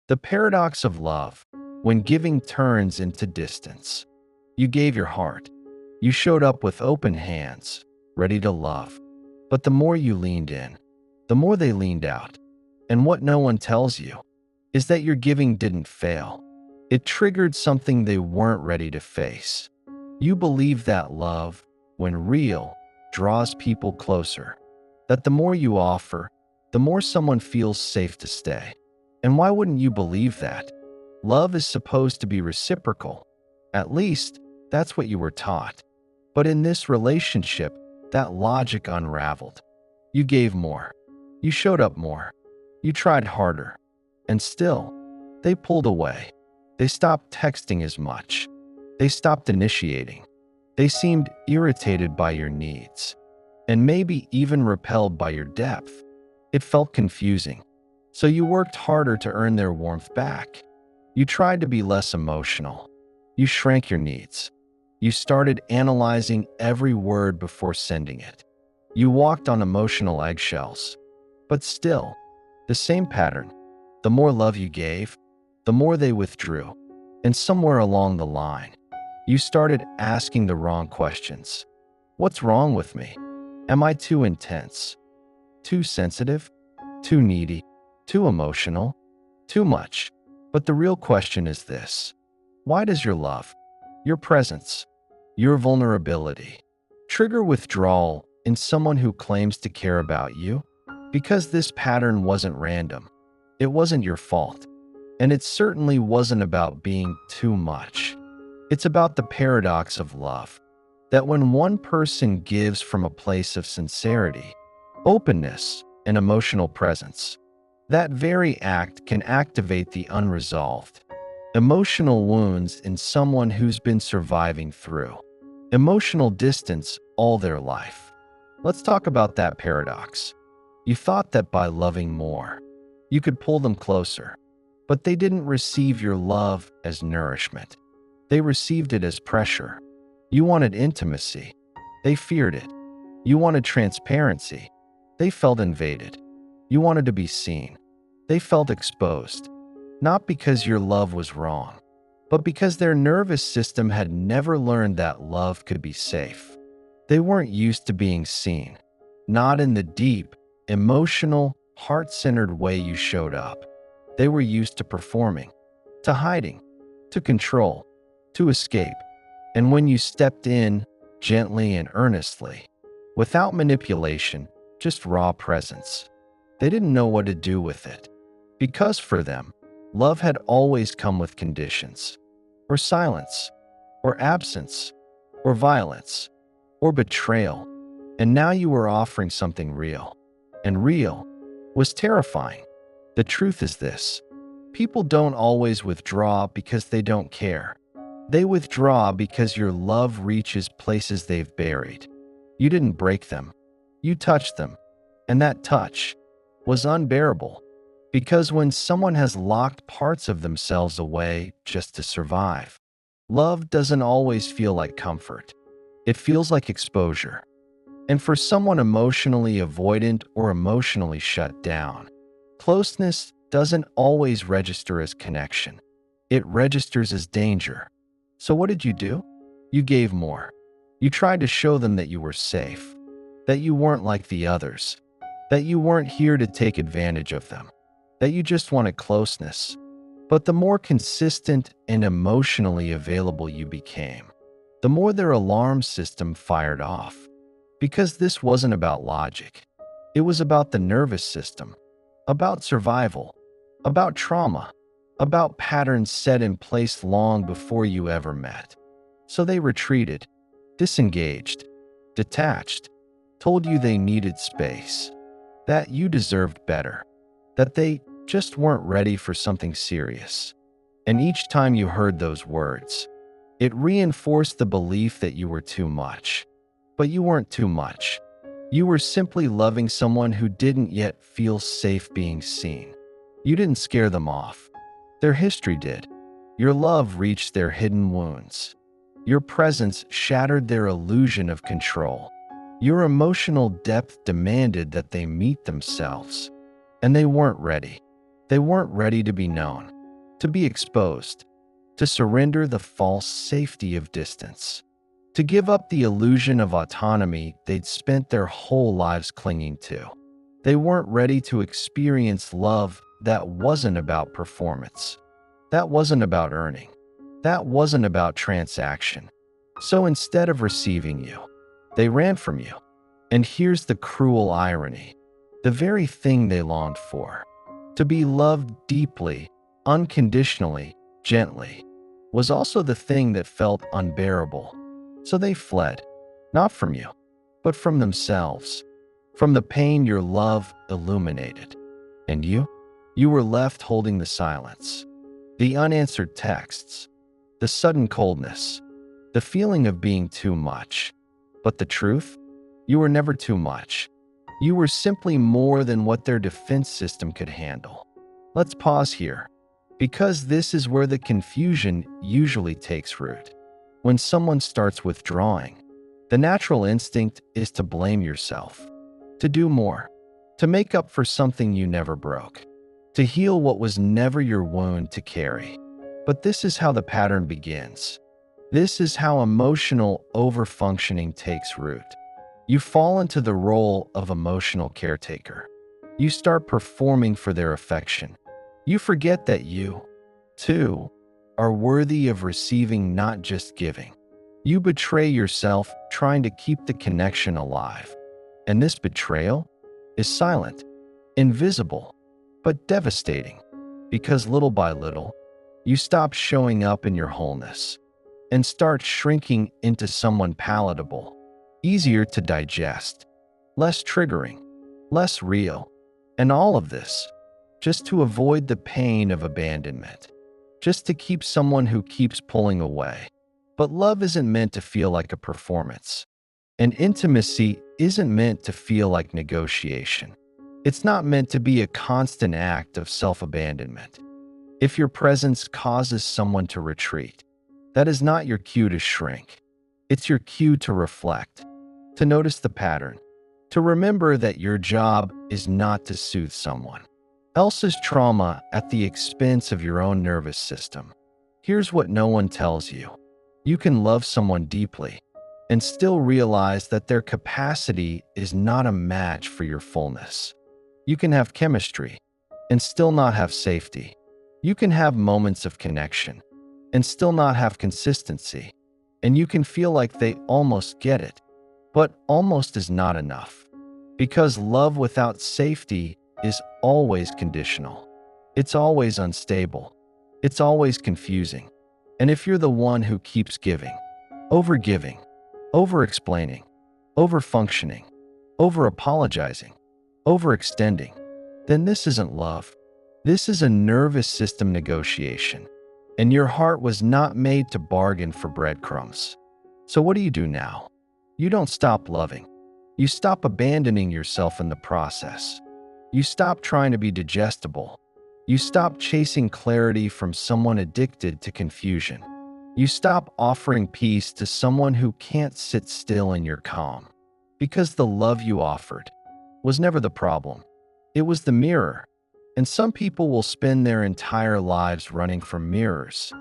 The paradox of love, when giving turns into distance. You gave your heart. You showed up with open hands, ready to love. But the more you leaned in, the more they leaned out. And what no one tells you is that your giving didn't fail. It triggered something they weren't ready to face. You believe that love, when real, draws people closer. That the more you offer, the more someone feels safe to stay. And why wouldn't you believe that? Love is supposed to be reciprocal. At least, that's what you were taught. But in this relationship, that logic unraveled. You gave more. You showed up more. You tried harder. And still, they pulled away. They stopped texting as much. They stopped initiating. They seemed irritated by your needs. And maybe even repelled by your depth. It felt confusing. So you worked harder to earn their warmth back. You tried to be less emotional. You shrank your needs. You started analyzing every word before sending it. You walked on emotional eggshells. But still, the same pattern. The more love you gave, the more they withdrew. And somewhere along the line, you started asking the wrong questions. What's wrong with me? Am I too intense? Too sensitive? Too needy? Too emotional? Too much? But the real question is this. Why does your love, your presence, your vulnerability trigger withdrawal in someone who claims to care about you? Because this pattern wasn't random. It wasn't your fault. And it certainly wasn't about being too much. It's about the paradox of love. That when one person gives from a place of sincerity, openness, and emotional presence, that very act can activate the unresolved emotional wounds in someone who's been surviving through emotional distance all their life. Let's talk about that paradox. You thought that by loving more, you could pull them closer, but they didn't receive your love as nourishment. They received it as pressure. You wanted intimacy. They feared it. You wanted transparency. They felt invaded. You wanted to be seen. They felt exposed. Not because your love was wrong, but because their nervous system had never learned that love could be safe. They weren't used to being seen. Not in the deep, emotional, heart-centered way you showed up. They were used to performing, to hiding, to control, to escape. And when you stepped in, gently and earnestly, without manipulation, just raw presence, they didn't know what to do with it. Because for them, love had always come with conditions, or silence, or absence, or violence, or betrayal. And now you were offering something real. And real was terrifying. The truth is this. People don't always withdraw because they don't care. They withdraw because your love reaches places they've buried. You didn't break them. You touched them. And that touch was unbearable. Because when someone has locked parts of themselves away just to survive, love doesn't always feel like comfort. It feels like exposure. And for someone emotionally avoidant or emotionally shut down, closeness doesn't always register as connection. It registers as danger. So what did you do? You gave more. You tried to show them that you were safe, that you weren't like the others, that you weren't here to take advantage of them, that you just wanted closeness. But the more consistent and emotionally available you became, the more their alarm system fired off. Because this wasn't about logic. It was about the nervous system, about survival, about trauma, about patterns set in place long before you ever met. So they retreated, disengaged, detached, told you they needed space, that you deserved better, that they just weren't ready for something serious. And each time you heard those words, it reinforced the belief that you were too much. But you weren't too much. You were simply loving someone who didn't yet feel safe being seen. You didn't scare them off. Their history did. Your love reached their hidden wounds. Your presence shattered their illusion of control. Your emotional depth demanded that they meet themselves. And they weren't ready. They weren't ready to be known. to be exposed, to surrender the false safety of distance, to give up the illusion of autonomy they'd spent their whole lives clinging to. They weren't ready to experience love that wasn't about performance. That wasn't about earning. That wasn't about transaction. So instead of receiving you, they ran from you. And here's the cruel irony. The very thing they longed for, to be loved deeply, unconditionally, gently, was also the thing that felt unbearable. So they fled, not from you, but from themselves, from the pain your love illuminated. And you were left holding the silence, the unanswered texts, the sudden coldness, the feeling of being too much. But the truth? You were never too much. You were simply more than what their defense system could handle. Let's pause here, because this is where the confusion usually takes root. When someone starts withdrawing, the natural instinct is to blame yourself, to do more, to make up for something you never broke, to heal what was never your wound to carry. But this is how the pattern begins. This is how emotional overfunctioning takes root. You fall into the role of emotional caretaker. You start performing for their affection. You forget that you, too, are worthy of receiving, not just giving. You betray yourself trying to keep the connection alive. And this betrayal is silent, invisible, but devastating, because little by little, you stop showing up in your wholeness and start shrinking into someone palatable, easier to digest, less triggering, less real. And all of this, just to avoid the pain of abandonment, just to keep someone who keeps pulling away. But love isn't meant to feel like a performance, and intimacy isn't meant to feel like negotiation. It's not meant to be a constant act of self-abandonment. If your presence causes someone to retreat, that is not your cue to shrink. It's your cue to reflect, to notice the pattern, to remember that your job is not to soothe someone else's trauma at the expense of your own nervous system. Here's what no one tells you. You can love someone deeply and still realize that their capacity is not a match for your fullness. You can have chemistry and still not have safety. You can have moments of connection and still not have consistency. And you can feel like they almost get it, but almost is not enough. Because love without safety is always conditional. It's always unstable. It's always confusing. And if you're the one who keeps giving, overgiving, over-explaining, over-functioning, over-apologizing, overextending, then this isn't love. This is a nervous system negotiation. And your heart was not made to bargain for breadcrumbs. So what do you do now? You don't stop loving. You stop abandoning yourself in the process. You stop trying to be digestible. You stop chasing clarity from someone addicted to confusion. You stop offering peace to someone who can't sit still in your calm. Because the love you offered was never the problem. It was the mirror. And some people will spend their entire lives running from mirrors.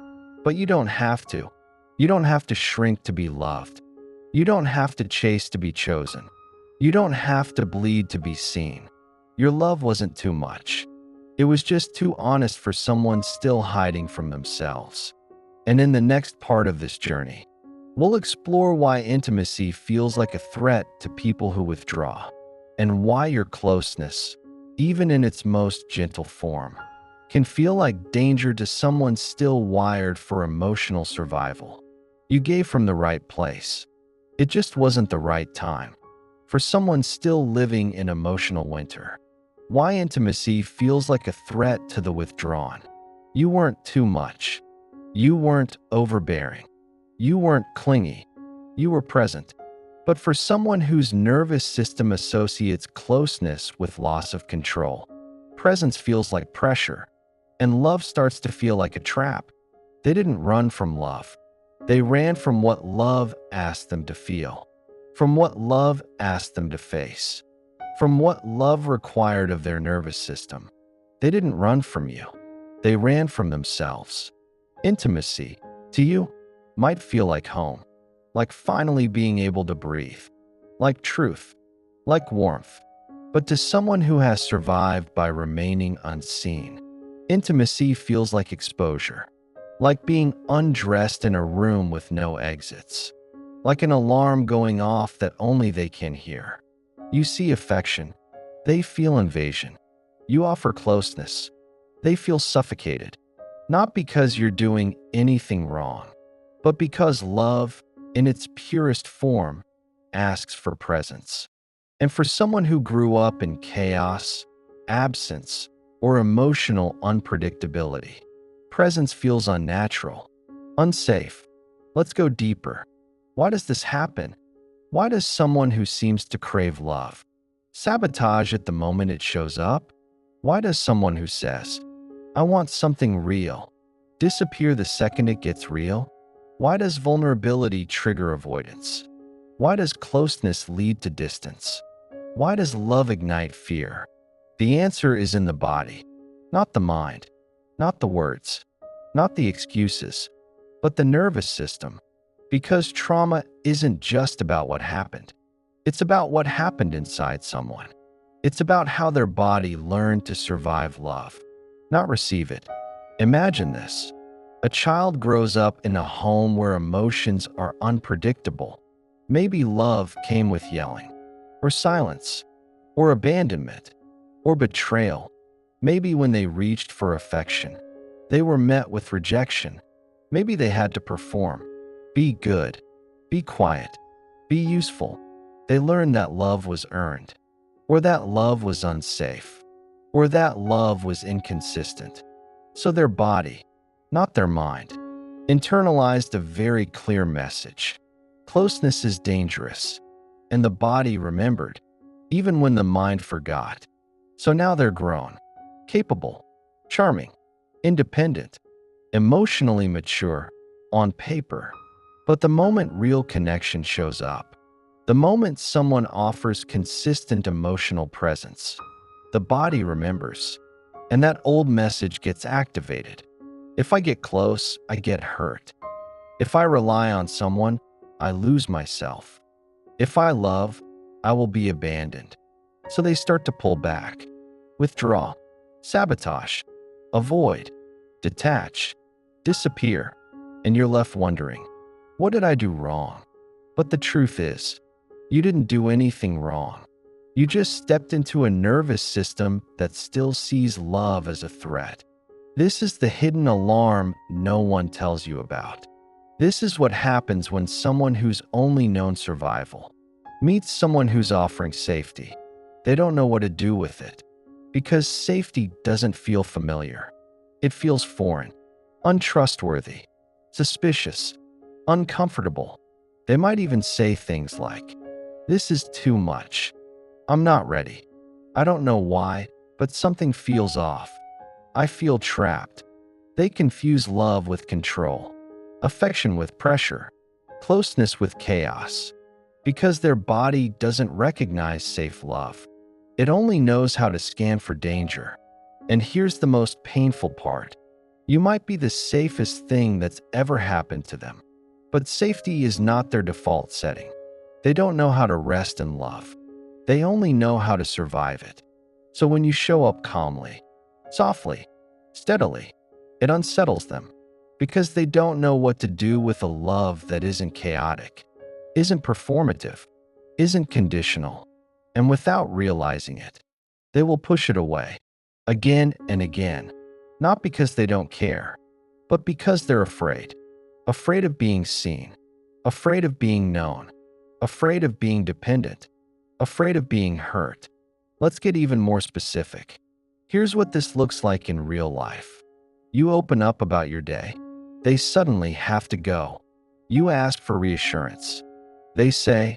But you don't have to. You don't have to shrink to be loved. You don't have to chase to be chosen. You don't have to bleed to be seen. Your love wasn't too much. It was just too honest for someone still hiding from themselves. And in the next part of this journey, we'll explore why intimacy feels like a threat to people who withdraw, and why your closeness, even in its most gentle form, can feel like danger to someone still wired for emotional survival. You gave from the right place. It just wasn't the right time. For someone still living in emotional winter, why intimacy feels like a threat to the withdrawn. You weren't too much. You weren't overbearing. You weren't clingy. You were present. But for someone whose nervous system associates closeness with loss of control, presence feels like pressure, and love starts to feel like a trap. They didn't run from love. They ran from what love asked them to feel, from what love asked them to face, from what love required of their nervous system. They didn't run from you. They ran from themselves. Intimacy, to you, might feel like home, like finally being able to breathe, like truth, like warmth. But to someone who has survived by remaining unseen, intimacy feels like exposure, like being undressed in a room with no exits, like an alarm going off that only they can hear. You see affection, they feel invasion. You offer closeness, they feel suffocated. Not because you're doing anything wrong, but because love, in its purest form, asks for presence. And for someone who grew up in chaos, absence, or emotional unpredictability, presence feels unnatural, unsafe. Let's go deeper. Why does this happen? Why does someone who seems to crave love sabotage it the moment it shows up? Why does someone who says, "I want something real," disappear the second it gets real? Why does vulnerability trigger avoidance? Why does closeness lead to distance? Why does love ignite fear? The answer is in the body, not the mind, not the words, not the excuses, but the nervous system. Because trauma isn't just about what happened. It's about what happened inside someone. It's about how their body learned to survive love, not receive it. Imagine this. A child grows up in a home where emotions are unpredictable. Maybe love came with yelling, or silence, or abandonment, or betrayal. Maybe when they reached for affection, they were met with rejection. Maybe they had to perform, be good, be quiet, be useful. They learned that love was earned, or that love was unsafe, or that love was inconsistent. So their body, not their mind, internalized a very clear message. Closeness is dangerous, and the body remembered, even when the mind forgot. So now they're grown, capable, charming, independent, emotionally mature, on paper. But the moment real connection shows up, the moment someone offers consistent emotional presence, the body remembers, and that old message gets activated. If I get close, I get hurt. If I rely on someone, I lose myself. If I love, I will be abandoned. So they start to pull back, withdraw, sabotage, avoid, detach, disappear, and you're left wondering, what did I do wrong? But the truth is, you didn't do anything wrong. You just stepped into a nervous system that still sees love as a threat. This is the hidden alarm no one tells you about. This is what happens when someone who's only known survival meets someone who's offering safety. They don't know what to do with it, because safety doesn't feel familiar. It feels foreign, untrustworthy, suspicious, uncomfortable. They might even say things like, "This is too much. I'm not ready. I don't know why, but something feels off. I feel trapped." They confuse love with control, affection with pressure, closeness with chaos, because their body doesn't recognize safe love. It only knows how to scan for danger. And here's the most painful part. You might be the safest thing that's ever happened to them, but safety is not their default setting. They don't know how to rest in love. They only know how to survive it. So when you show up calmly, softly, steadily, it unsettles them, because they don't know what to do with a love that isn't chaotic, isn't performative, isn't conditional. And without realizing it, they will push it away, again and again, not because they don't care, but because they're afraid. Afraid of being seen, afraid of being known, afraid of being dependent, afraid of being hurt. Let's get even more specific. Here's what this looks like in real life. You open up about your day. They suddenly have to go. You ask for reassurance. They say,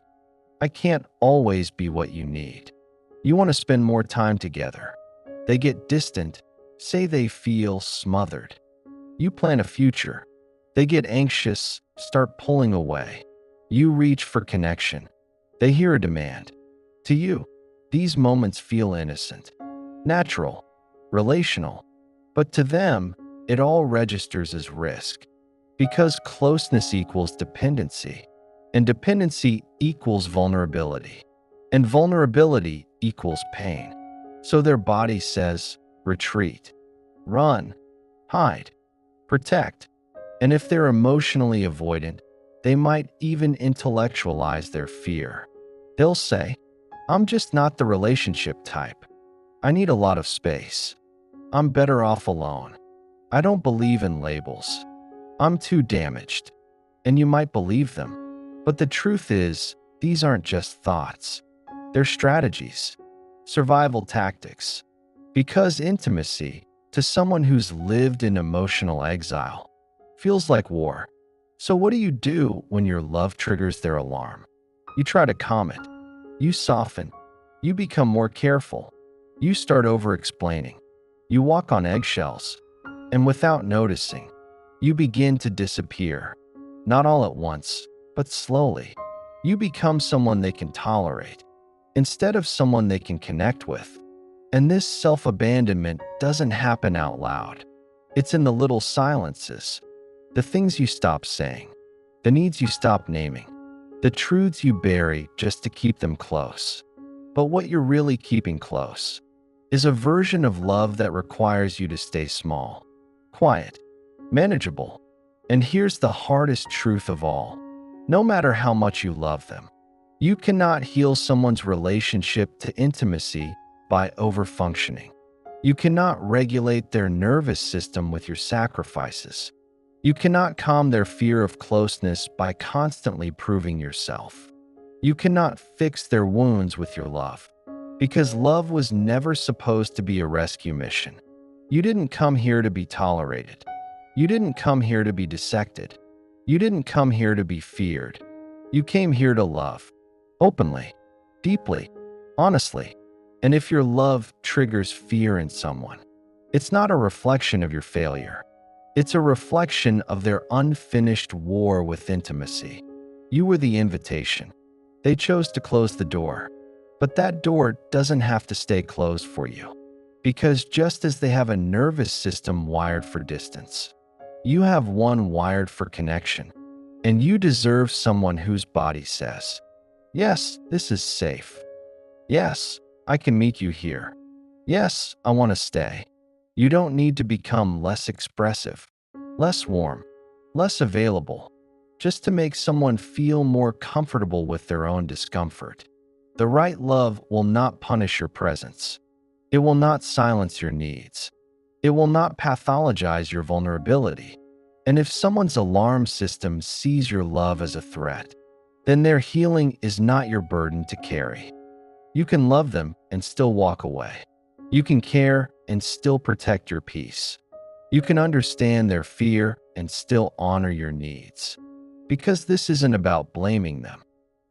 "I can't always be what you need." You want to spend more time together. They get distant, say they feel smothered. You plan a future. They get anxious, start pulling away. You reach for connection. They hear a demand. To you, these moments feel innocent, natural, relational. But to them, it all registers as risk. Because closeness equals dependency, and dependency equals vulnerability, and vulnerability equals pain. So their body says, retreat, run, hide, protect. And if they're emotionally avoidant, they might even intellectualize their fear. They'll say, I'm just not the relationship type. I need a lot of space. I'm better off alone. I don't believe in labels. I'm too damaged. And you might believe them. But the truth is, these aren't just thoughts. They're strategies, survival tactics. Because intimacy, to someone who's lived in emotional exile, feels like war. So what do when your love triggers their alarm? You try to calm it. You soften. You become more careful. You start over-explaining. You walk on eggshells. And without noticing, you begin to disappear. Not all at once, but slowly. You become someone they can tolerate, instead of someone they can connect with. And this self-abandonment doesn't happen out loud. It's in the little silences. The things you stop saying, the needs you stop naming, the truths you bury just to keep them close. But what you're really keeping close is a version of love that requires you to stay small, quiet, manageable. And here's the hardest truth of all. No matter how much you love them, you cannot heal someone's relationship to intimacy by overfunctioning. You cannot regulate their nervous system with your sacrifices. You cannot calm their fear of closeness by constantly proving yourself. You cannot fix their wounds with your love, because love was never supposed to be a rescue mission. You didn't come here to be tolerated. You didn't come here to be dissected. You didn't come here to be feared. You came here to love, openly, deeply, honestly. And if your love triggers fear in someone, it's not a reflection of your failure. It's a reflection of their unfinished war with intimacy. You were the invitation. They chose to close the door. But that door doesn't have to stay closed for you. Because just as they have a nervous system wired for distance, you have one wired for connection. And you deserve someone whose body says, yes, this is safe. Yes, I can meet you here. Yes, I want to stay. You don't need to become less expressive, less warm, less available, just to make someone feel more comfortable with their own discomfort. The right love will not punish your presence. It will not silence your needs. It will not pathologize your vulnerability. And if someone's alarm system sees your love as a threat, then their healing is not your burden to carry. You can love them and still walk away. You can care and still protect your peace. You can understand their fear and still honor your needs. Because this isn't about blaming them.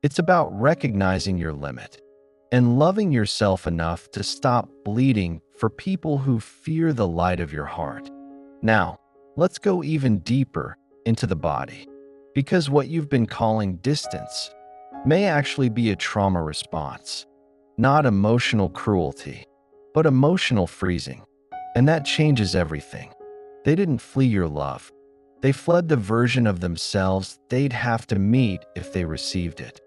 It's about recognizing your limit and loving yourself enough to stop bleeding for people who fear the light of your heart. Now, let's go even deeper into the body. Because what you've been calling distance may actually be a trauma response. Not emotional cruelty, but emotional freezing. And that changes everything. They didn't flee your love. They fled the version of themselves they'd have to meet if they received it.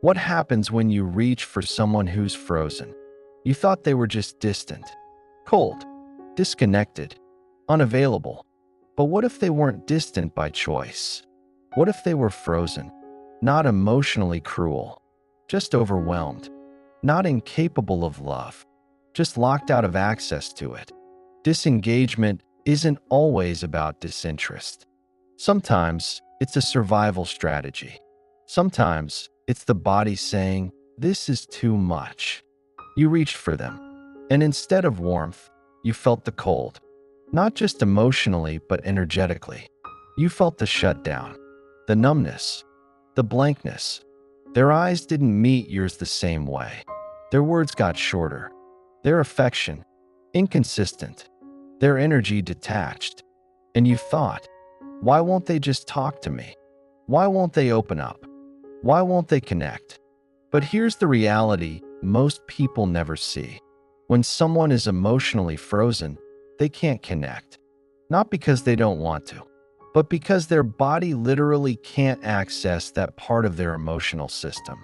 What happens when you reach for someone who's frozen? You thought they were just distant, cold, disconnected, unavailable. But what if they weren't distant by choice? What if they were frozen, not emotionally cruel, just overwhelmed, not incapable of love, just locked out of access to it? Disengagement isn't always about disinterest. Sometimes it's a survival strategy. Sometimes it's the body saying, this is too much. You reached for them, and instead of warmth, you felt the cold. Not just emotionally, but energetically. You felt the shutdown, the numbness, the blankness. Their eyes didn't meet yours the same way. Their words got shorter. Their affection, inconsistent. Their energy detached. And you thought, why won't they just talk to me? Why won't they open up? Why won't they connect? But here's the reality most people never see. When someone is emotionally frozen, they can't connect. Not because they don't want to, but because their body literally can't access that part of their emotional system.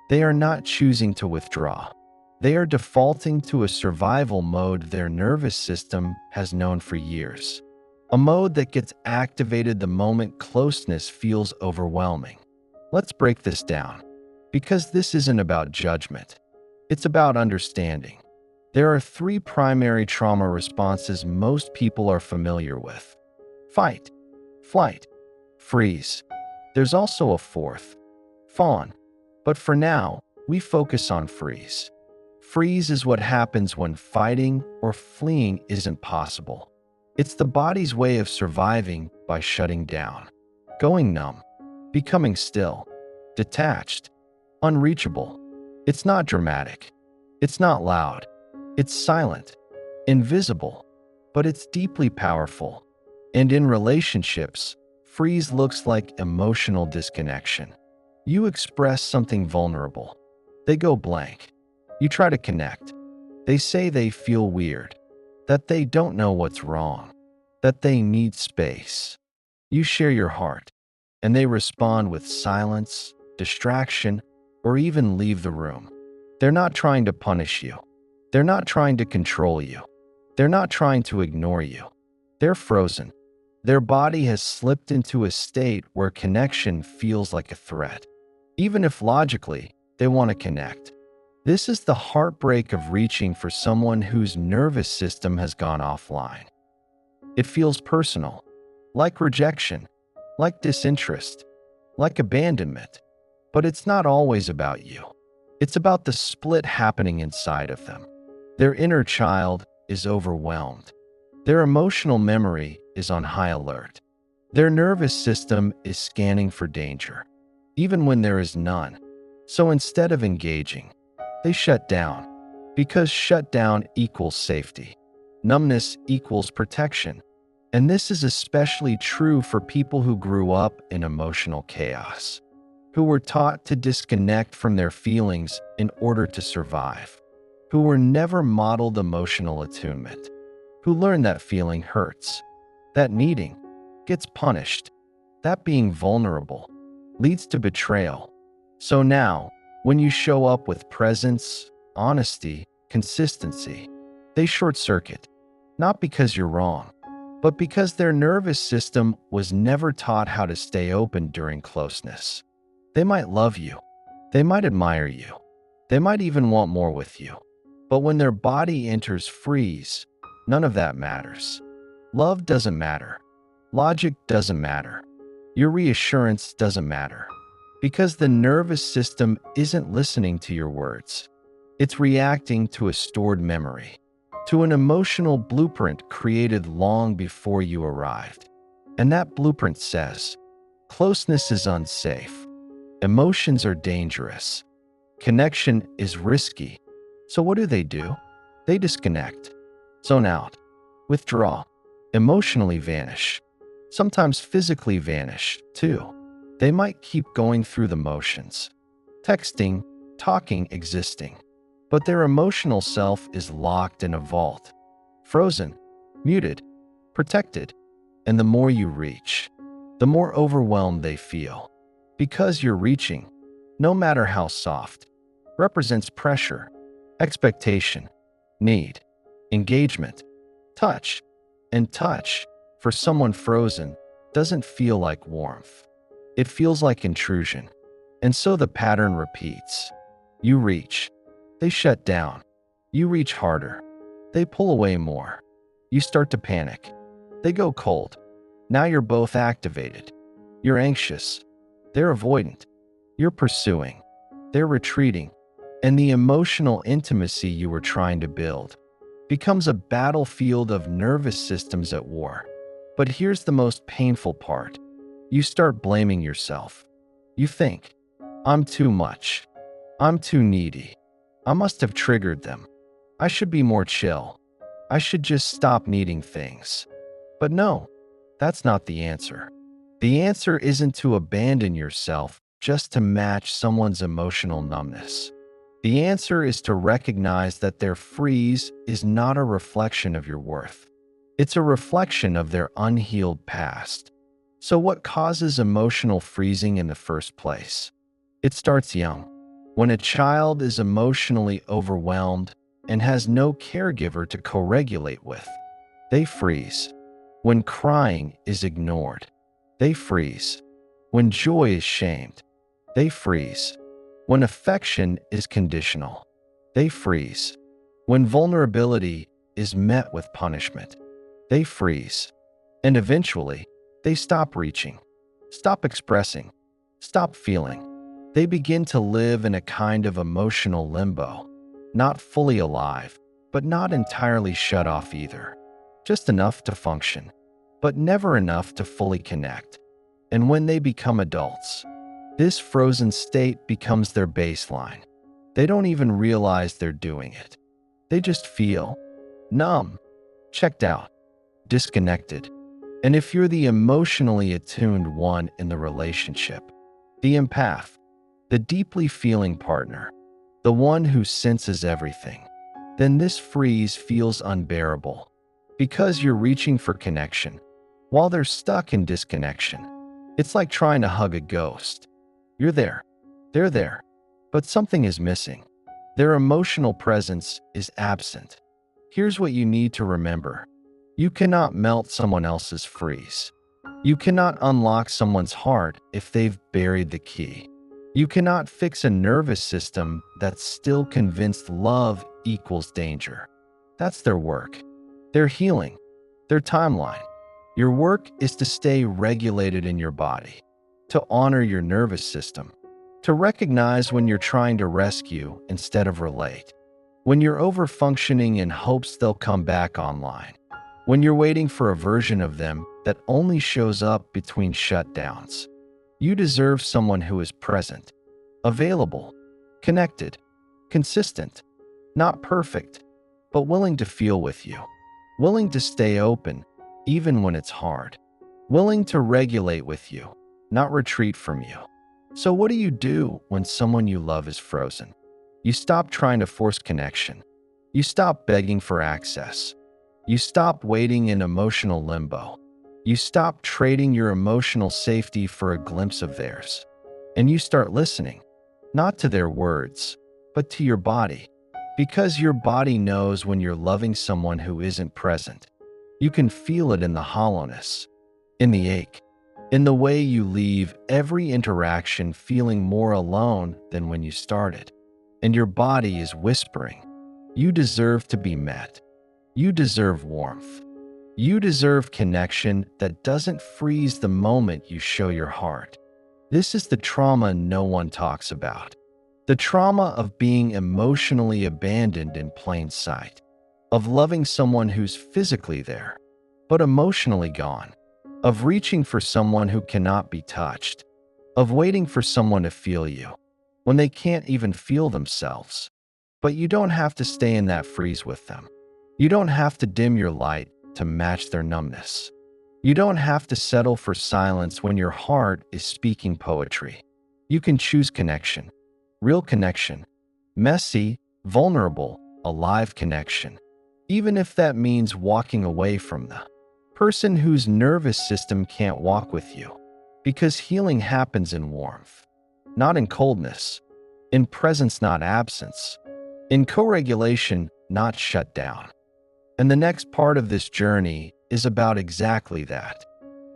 They are not choosing to withdraw. They are defaulting to a survival mode their nervous system has known for years. A mode that gets activated the moment closeness feels overwhelming. Let's break this down, because this isn't about judgment. It's about understanding. There are three primary trauma responses most people are familiar with: fight, flight, freeze. There's also a fourth: fawn. But for now, we focus on freeze. Freeze is what happens when fighting or fleeing isn't possible. It's the body's way of surviving by shutting down, going numb, becoming still, detached, unreachable. It's not dramatic. It's not loud. It's silent, invisible, but it's deeply powerful. And in relationships, freeze looks like emotional disconnection. You express something vulnerable. They go blank. You try to connect. They say they feel weird, that they don't know what's wrong, that they need space. You share your heart, and they respond with silence, distraction, or even leave the room. They're not trying to punish you. They're not trying to control you. They're not trying to ignore you. They're frozen. Their body has slipped into a state where connection feels like a threat, even if logically they want to connect. This is the heartbreak of reaching for someone whose nervous system has gone offline. It feels personal, like rejection, like disinterest, like abandonment. But it's not always about you. It's about the split happening inside of them. Their inner child is overwhelmed. Their emotional memory is on high alert. Their nervous system is scanning for danger, even when there is none. So instead of engaging, they shut down, because shut down equals safety. Numbness equals protection. And this is especially true for people who grew up in emotional chaos, who were taught to disconnect from their feelings in order to survive, who were never modeled emotional attunement, who learned that feeling hurts, that needing gets punished, that being vulnerable leads to betrayal. So now, when you show up with presence, honesty, consistency, they short circuit, not because you're wrong, but because their nervous system was never taught how to stay open during closeness. They might love you. They might admire you. They might even want more with you. But when their body enters freeze, none of that matters. Love doesn't matter. Logic doesn't matter. Your reassurance doesn't matter. Because the nervous system isn't listening to your words. It's reacting to a stored memory, to an emotional blueprint created long before you arrived. And that blueprint says, closeness is unsafe. Emotions are dangerous. Connection is risky. So what do? They disconnect, zone out, withdraw, emotionally vanish, sometimes physically vanish, too. They might keep going through the motions, texting, talking, existing, but their emotional self is locked in a vault, frozen, muted, protected, and the more you reach, the more overwhelmed they feel. Because you're reaching, no matter how soft, represents pressure, expectation, need, engagement, touch, and touch, for someone frozen, doesn't feel like warmth. It feels like intrusion. And so the pattern repeats. You reach. They shut down. You reach harder. They pull away more. You start to panic. They go cold. Now you're both activated. You're anxious. They're avoidant. You're pursuing. They're retreating. And the emotional intimacy you were trying to build becomes a battlefield of nervous systems at war. But here's the most painful part. You start blaming yourself. You think, I'm too much. I'm too needy. I must have triggered them. I should be more chill. I should just stop needing things. But no, that's not the answer. The answer isn't to abandon yourself just to match someone's emotional numbness. The answer is to recognize that their freeze is not a reflection of your worth. It's a reflection of their unhealed past. So, what causes emotional freezing in the first place? It starts young. When a child is emotionally overwhelmed and has no caregiver to co regulate with, they freeze. When crying is ignored, they freeze. When joy is shamed, they freeze. When affection is conditional, they freeze. When vulnerability is met with punishment, they freeze. And eventually, they stop reaching, stop expressing, stop feeling. They begin to live in a kind of emotional limbo, not fully alive, but not entirely shut off either. Just enough to function, but never enough to fully connect. And when they become adults, this frozen state becomes their baseline. They don't even realize they're doing it. They just feel numb, checked out, disconnected. And if you're the emotionally attuned one in the relationship, the empath, the deeply feeling partner, the one who senses everything, then this freeze feels unbearable because you're reaching for connection while they're stuck in disconnection. It's like trying to hug a ghost. You're there, they're there, but something is missing. Their emotional presence is absent. Here's what you need to remember. You cannot melt someone else's freeze. You cannot unlock someone's heart if they've buried the key. You cannot fix a nervous system that's still convinced love equals danger. That's their work, their healing, their timeline. Your work is to stay regulated in your body, to honor your nervous system, to recognize when you're trying to rescue instead of relate, when you're overfunctioning in hopes they'll come back online, when you're waiting for a version of them that only shows up between shutdowns. You deserve someone who is present, available, connected, consistent, not perfect, but willing to feel with you, willing to stay open even when it's hard, willing to regulate with you, not retreat from you. So what do you do when someone you love is frozen? You stop trying to force connection. You stop begging for access. You stop waiting in emotional limbo. You stop trading your emotional safety for a glimpse of theirs. And you start listening, not to their words, but to your body. Because your body knows when you're loving someone who isn't present. You can feel it in the hollowness, in the ache, in the way you leave every interaction feeling more alone than when you started. And your body is whispering, you deserve to be met. You deserve warmth. You deserve connection that doesn't freeze the moment you show your heart. This is the trauma no one talks about. The trauma of being emotionally abandoned in plain sight, of loving someone who's physically there, but emotionally gone, of reaching for someone who cannot be touched, of waiting for someone to feel you when they can't even feel themselves. But you don't have to stay in that freeze with them. You don't have to dim your light to match their numbness. You don't have to settle for silence when your heart is speaking poetry. You can choose connection, real connection, messy, vulnerable, alive connection, even if that means walking away from the person whose nervous system can't walk with you. Because healing happens in warmth, not in coldness, in presence, not absence, in co-regulation, not shut down. And the next part of this journey is about exactly that.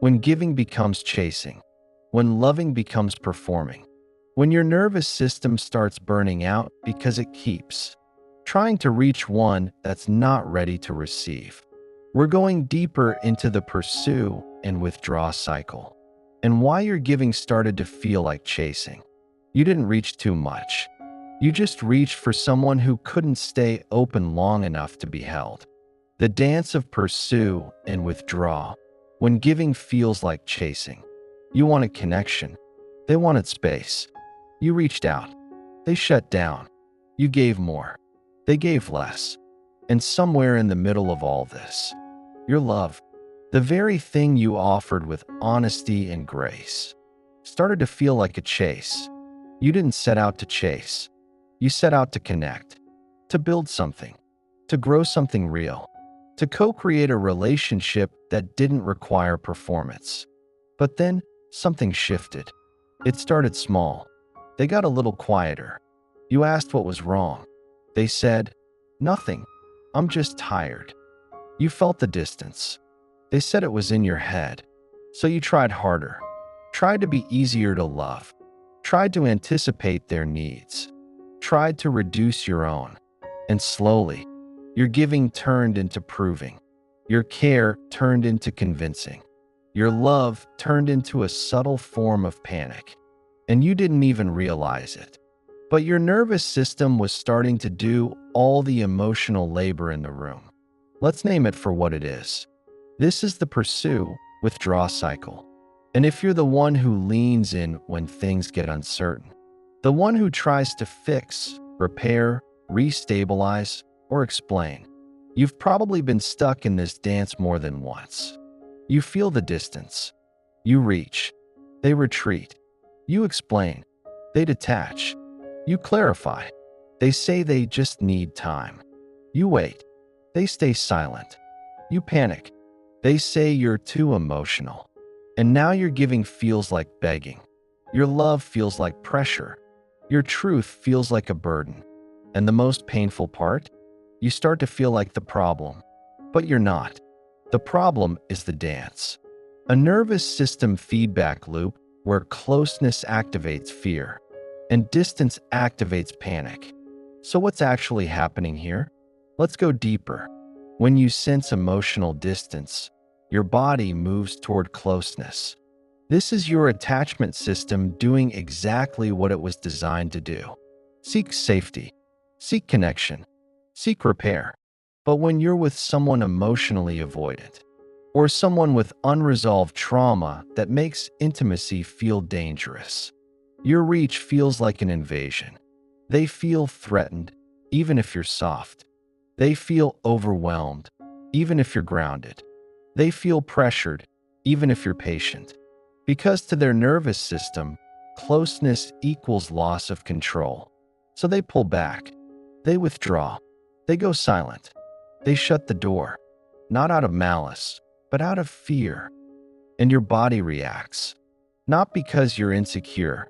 When giving becomes chasing, when loving becomes performing, when your nervous system starts burning out because it keeps trying to reach one that's not ready to receive. We're going deeper into the pursue and withdraw cycle, and why your giving started to feel like chasing. You didn't reach too much. You just reached for someone who couldn't stay open long enough to be held. The dance of pursue and withdraw, when giving feels like chasing. You wanted connection. They wanted space. You reached out. They shut down. You gave more. They gave less. And somewhere in the middle of all this, your love, the very thing you offered with honesty and grace, started to feel like a chase. You didn't set out to chase. You set out to connect, to build something, to grow something real. to co-create a relationship that didn't require performance. But then something shifted. It started small. They got a little quieter. You asked what was wrong. They said, "Nothing. I'm just tired." You felt the distance. They said it was in your head. So you tried harder. Tried to be easier to love. Tried to anticipate their needs. Tried to reduce your own. And slowly, your giving turned into proving. Your care turned into convincing. Your love turned into a subtle form of panic. And you didn't even realize it. But your nervous system was starting to do all the emotional labor in the room. Let's name it for what it is. This is the pursue-withdraw cycle. And if you're the one who leans in when things get uncertain, the one who tries to fix, repair, restabilize, or explain, you've probably been stuck in this dance more than once. You feel the distance. You reach. They retreat. You explain. They detach. You clarify. They say they just need time. You wait. They stay silent. You panic. They say you're too emotional. And now your giving feels like begging. Your love feels like pressure. Your truth feels like a burden. And the most painful part? You start to feel like the problem. But you're not. The problem is the dance. A nervous system feedback loop where closeness activates fear and distance activates panic. So what's actually happening here? Let's go deeper. When you sense emotional distance, your body moves toward closeness. This is your attachment system doing exactly what it was designed to do. Seek safety, seek connection, seek repair. But when you're with someone emotionally avoidant, or someone with unresolved trauma that makes intimacy feel dangerous, your reach feels like an invasion. They feel threatened, even if you're soft. They feel overwhelmed, even if you're grounded. They feel pressured, even if you're patient. Because to their nervous system, closeness equals loss of control. So they pull back. They withdraw. They go silent. They shut the door, not out of malice, but out of fear. And your body reacts, not because you're insecure,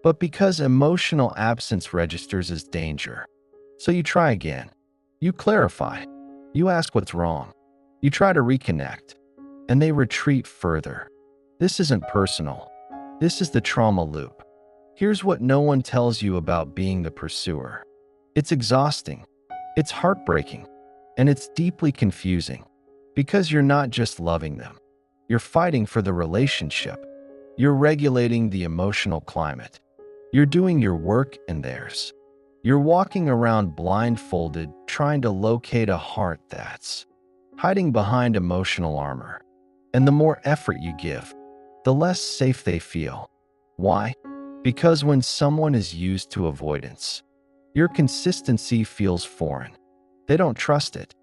but because emotional absence registers as danger. So you try again. You clarify. You ask what's wrong. You try to reconnect, and they retreat further. This isn't personal. This is the trauma loop. Here's what no one tells you about being the pursuer. It's exhausting. It's heartbreaking. And it's deeply confusing. Because you're not just loving them. You're fighting for the relationship. You're regulating the emotional climate. You're doing your work and theirs. You're walking around blindfolded, trying to locate a heart that's hiding behind emotional armor. And the more effort you give, the less safe they feel. Why? Because when someone is used to avoidance, your consistency feels foreign. They don't trust it.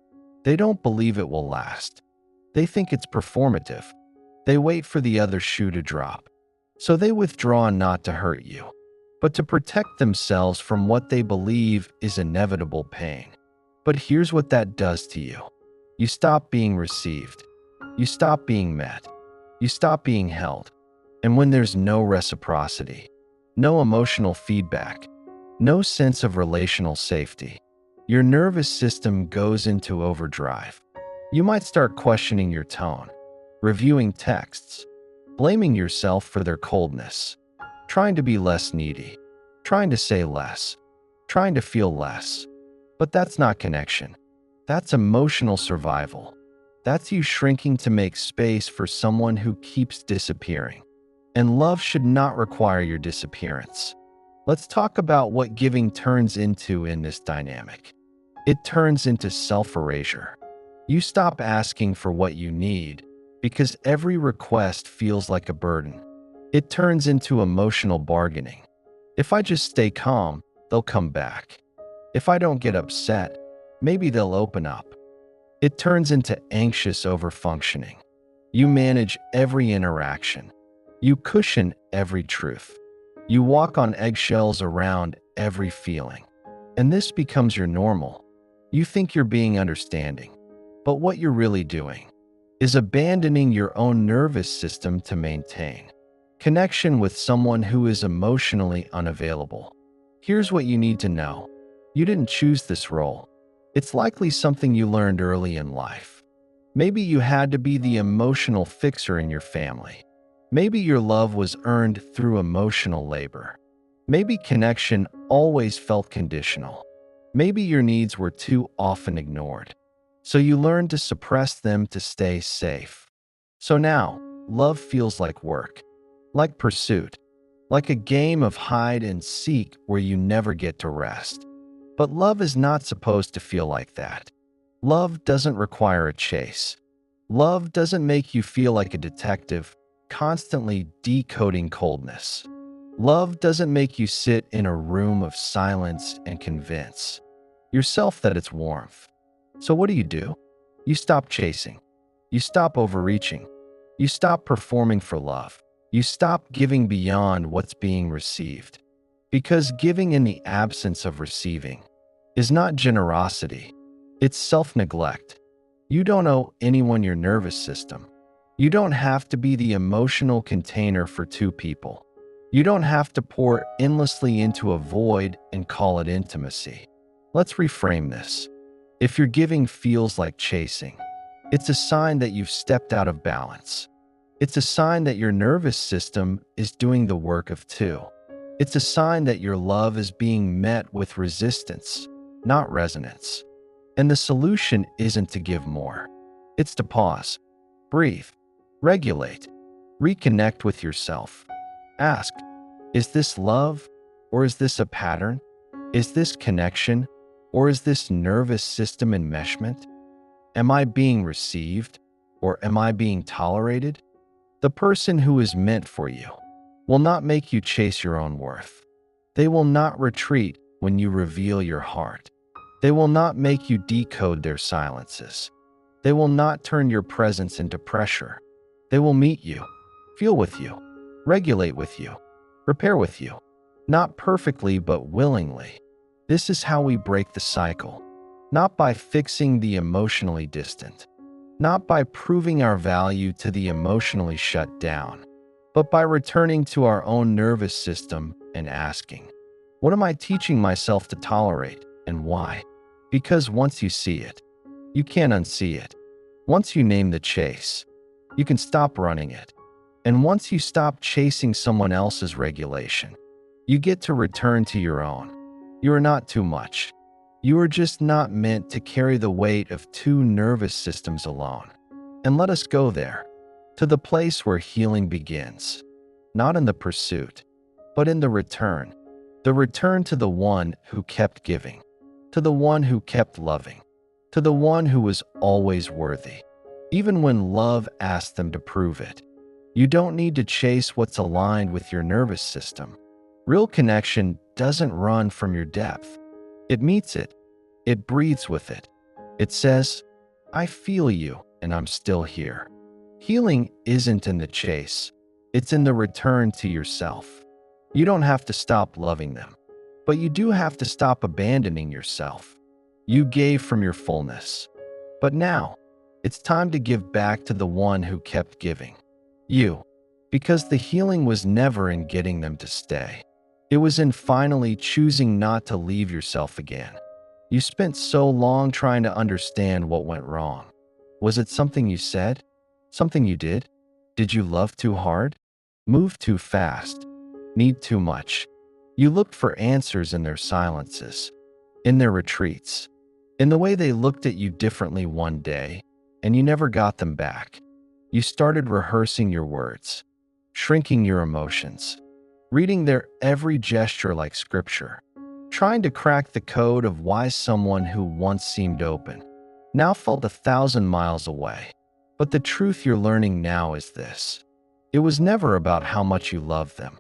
They don't believe it will last. They think it's performative. They wait for the other shoe to drop. So they withdraw not to hurt you, but to protect themselves from what they believe is inevitable pain. But here's what that does to you. You stop being received. You stop being met. You stop being held. And when there's no reciprocity, no emotional feedback, no sense of relational safety, your nervous system goes into overdrive. You might start questioning your tone, reviewing texts, blaming yourself for their coldness, trying to be less needy, trying to say less, trying to feel less. But that's not connection. That's emotional survival. That's you shrinking to make space for someone who keeps disappearing. And love should not require your disappearance. Let's talk about what giving turns into in this dynamic. It turns into self-erasure. You stop asking for what you need because every request feels like a burden. It turns into emotional bargaining. If I just stay calm, they'll come back. If I don't get upset, maybe they'll open up. It turns into anxious overfunctioning. You manage every interaction. You cushion every truth. You walk on eggshells around every feeling. And this becomes your normal. You think you're being understanding. But what you're really doing is abandoning your own nervous system to maintain connection with someone who is emotionally unavailable. Here's what you need to know. You didn't choose this role. It's likely something you learned early in life. Maybe you had to be the emotional fixer in your family. Maybe your love was earned through emotional labor. Maybe connection always felt conditional. Maybe your needs were too often ignored. So you learned to suppress them to stay safe. So now, love feels like work, like pursuit, like a game of hide and seek where you never get to rest. But love is not supposed to feel like that. Love doesn't require a chase. Love doesn't make you feel like a detective, constantly decoding coldness. Love doesn't make you sit in a room of silence and convince yourself that it's warmth. So what do? You stop chasing. You stop overreaching. You stop performing for love. You stop giving beyond what's being received. Because giving in the absence of receiving is not generosity. It's self-neglect. You don't owe anyone your nervous system. You don't have to be the emotional container for two people. You don't have to pour endlessly into a void and call it intimacy. Let's reframe this. If your giving feels like chasing, it's a sign that you've stepped out of balance. It's a sign that your nervous system is doing the work of two. It's a sign that your love is being met with resistance, not resonance. And the solution isn't to give more. It's to pause, breathe, regulate, reconnect with yourself. Ask, is this love, or is this a pattern? Is this connection, or is this nervous system enmeshment? Am I being received, or am I being tolerated? The person who is meant for you will not make you chase your own worth. They will not retreat when you reveal your heart. They will not make you decode their silences. They will not turn your presence into pressure. They will meet you, feel with you, regulate with you, repair with you. Not perfectly, but willingly. This is how we break the cycle. Not by fixing the emotionally distant. Not by proving our value to the emotionally shut down. But by returning to our own nervous system and asking, what am I teaching myself to tolerate, and why? Because once you see it, you can't unsee it. Once you name the chase, you can stop running it. And once you stop chasing someone else's regulation, you get to return to your own. You are not too much. You are just not meant to carry the weight of two nervous systems alone. And let us go there, to the place where healing begins. Not in the pursuit, but in the return. The return to the one who kept giving, to the one who kept loving, to the one who was always worthy, even when love asked them to prove it. You don't need to chase what's aligned with your nervous system. Real connection doesn't run from your depth. It meets it. It breathes with it. It says, I feel you, and I'm still here. Healing isn't in the chase. It's in the return to yourself. You don't have to stop loving them, but you do have to stop abandoning yourself. You gave from your fullness. But now, it's time to give back to the one who kept giving. You. Because the healing was never in getting them to stay. It was in finally choosing not to leave yourself again. You spent so long trying to understand what went wrong. Was it something you said? Something you did? Did you love too hard? Move too fast? Need too much? You looked for answers in their silences, in their retreats, in the way they looked at you differently one day, and you never got them back. You started rehearsing your words, shrinking your emotions, reading their every gesture like scripture, trying to crack the code of why someone who once seemed open now felt 1,000 miles away. But the truth you're learning now is this. It was never about how much you loved them.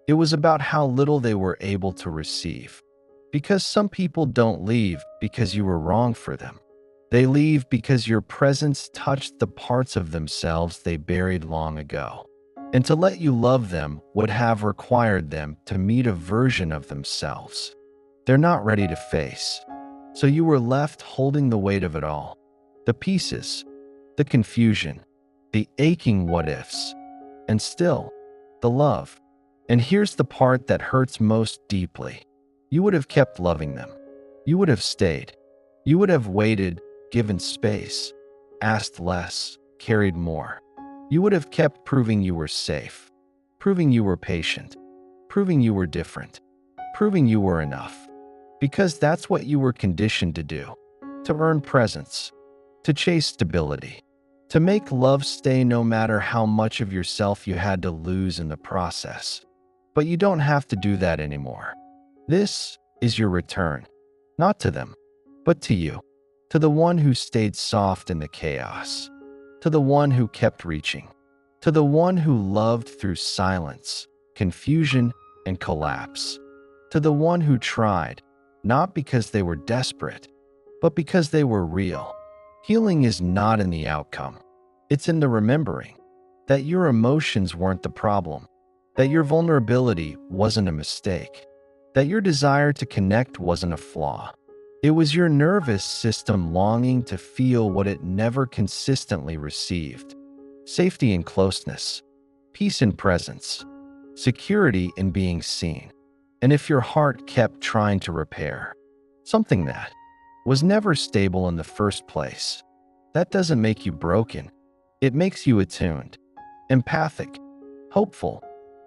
It was about how little they were able to receive. Because some people don't leave because you were wrong for them. They leave because your presence touched the parts of themselves they buried long ago. And to let you love them would have required them to meet a version of themselves they're not ready to face. So you were left holding the weight of it all. the pieces, the confusion, the aching what ifs, and still, the love. And here's the part that hurts most deeply. You would have kept loving them. You would have stayed. You would have waited, given space, asked less, carried more. You would have kept proving you were safe, proving you were patient, proving you were different, proving you were enough. Because that's what you were conditioned to do, to earn presence, to chase stability, to make love stay no matter how much of yourself you had to lose in the process. But you don't have to do that anymore. This is your return, not to them, but to you, to the one who stayed soft in the chaos, to the one who kept reaching, to the one who loved through silence, confusion, and collapse, to the one who tried, not because they were desperate, but because they were real. Healing is not in the outcome. It's in the remembering that your emotions weren't the problem, that your vulnerability wasn't a mistake, that your desire to connect wasn't a flaw. It was your nervous system longing to feel what it never consistently received: safety in closeness, peace in presence, security in being seen. And if your heart kept trying to repair something that was never stable in the first place, that doesn't make you broken. It makes you attuned, empathic, hopeful.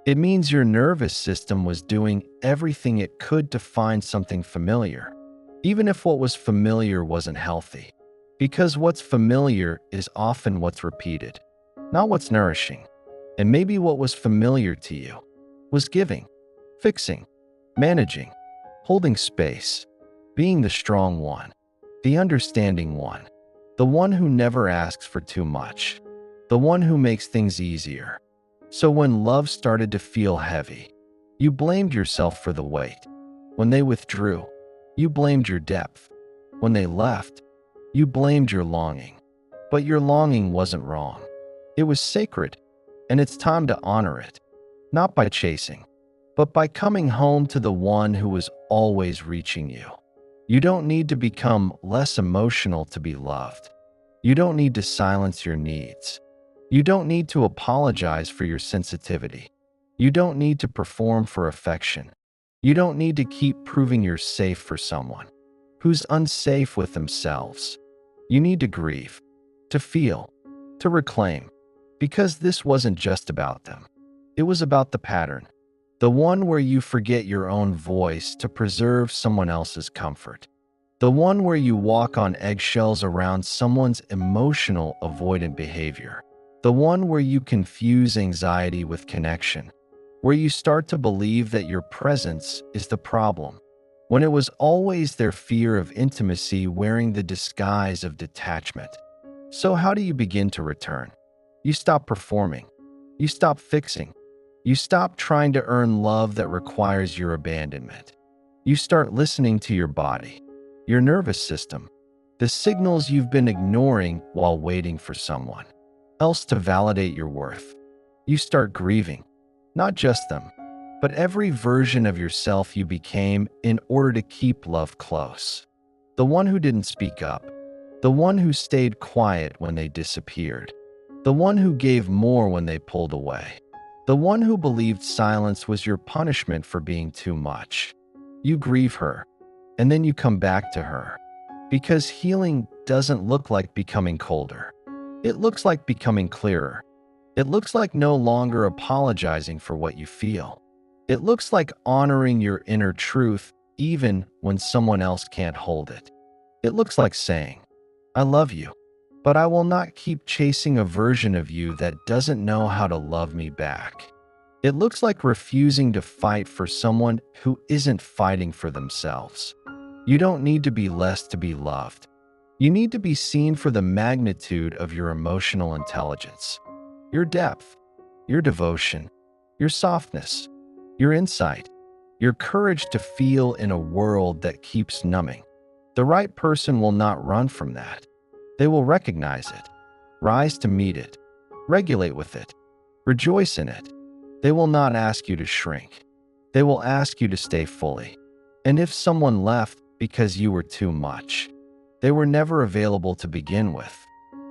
It means your nervous system was doing everything it could to find something familiar, even if what was familiar wasn't healthy. Because what's familiar is often what's repeated, not what's nourishing. And maybe what was familiar to you was giving, fixing, managing, holding space, being the strong one, the understanding one, the one who never asks for too much, the one who makes things easier. So when love started to feel heavy, you blamed yourself for the weight. When they withdrew, you blamed your depth. When they left, you blamed your longing. But your longing wasn't wrong. It was sacred, and it's time to honor it, not by chasing, but by coming home to the one who was always reaching you. You don't need to become less emotional to be loved. You don't need to silence your needs. You don't need to apologize for your sensitivity. You don't need to perform for affection. You don't need to keep proving you're safe for someone who's unsafe with themselves. You need to grieve, to feel, to reclaim, because this wasn't just about them. It was about the pattern, the one where you forget your own voice to preserve someone else's comfort, the one where you walk on eggshells around someone's emotional avoidant behavior, the one where you confuse anxiety with connection, where you start to believe that your presence is the problem, when it was always their fear of intimacy wearing the disguise of detachment. So how do you begin to return? You stop performing. You stop fixing. You stop trying to earn love that requires your abandonment. You start listening to your body, your nervous system, the signals you've been ignoring while waiting for someone else to validate your worth. You start grieving, not just them, but every version of yourself you became in order to keep love close. The one who didn't speak up, the one who stayed quiet when they disappeared, the one who gave more when they pulled away, the one who believed silence was your punishment for being too much. You grieve her, and then you come back to her. Because healing doesn't look like becoming colder. It looks like becoming clearer. It looks like no longer apologizing for what you feel. It looks like honoring your inner truth even when someone else can't hold it. It looks like saying, "I love you, but I will not keep chasing a version of you that doesn't know how to love me back." It looks like refusing to fight for someone who isn't fighting for themselves. You don't need to be less to be loved. You need to be seen for the magnitude of your emotional intelligence, your depth, your devotion, your softness, your insight, your courage to feel in a world that keeps numbing. The right person will not run from that. They will recognize it, rise to meet it, regulate with it, rejoice in it. They will not ask you to shrink. They will ask you to stay fully. And if someone left because you were too much, They were never available to begin with.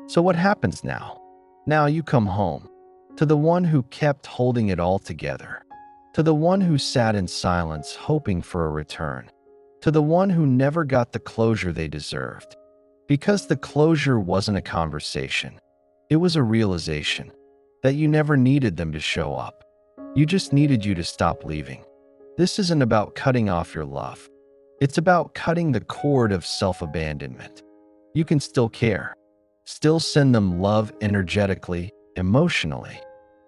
So what happens now? Now you come home to the one who kept holding it all together, to the one who sat in silence hoping for a return, to the one who never got the closure they deserved. Because the closure wasn't a conversation, it was a realization that you never needed them to show up. You just needed you to stop leaving. This isn't about cutting off your love. It's about cutting the cord of self-abandonment. You can still care, still send them love energetically, emotionally,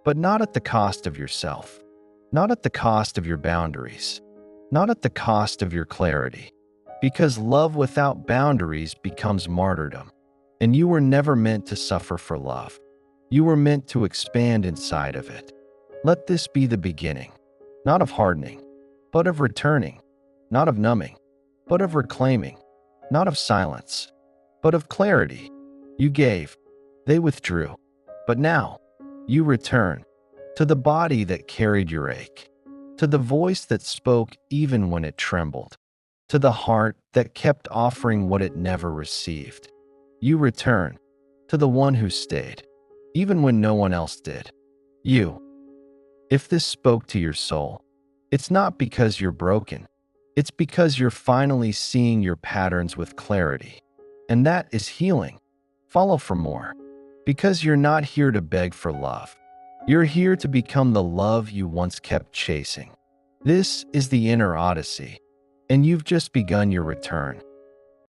but not at the cost of yourself, not at the cost of your boundaries, not at the cost of your clarity. Because love without boundaries becomes martyrdom. And you were never meant to suffer for love. You were meant to expand inside of it. Let this be the beginning, not of hardening, but of returning, not of numbing, but of reclaiming, not of silence, but of clarity. You gave, they withdrew, but now you return to the body that carried your ache, to the voice that spoke even when it trembled, to the heart that kept offering what it never received. You return to the one who stayed, even when no one else did. You. If this spoke to your soul, it's not because you're broken. It's because you're finally seeing your patterns with clarity. And that is healing. Follow for more. Because you're not here to beg for love. You're here to become the love you once kept chasing. This is the inner Odyssey. And you've just begun your return.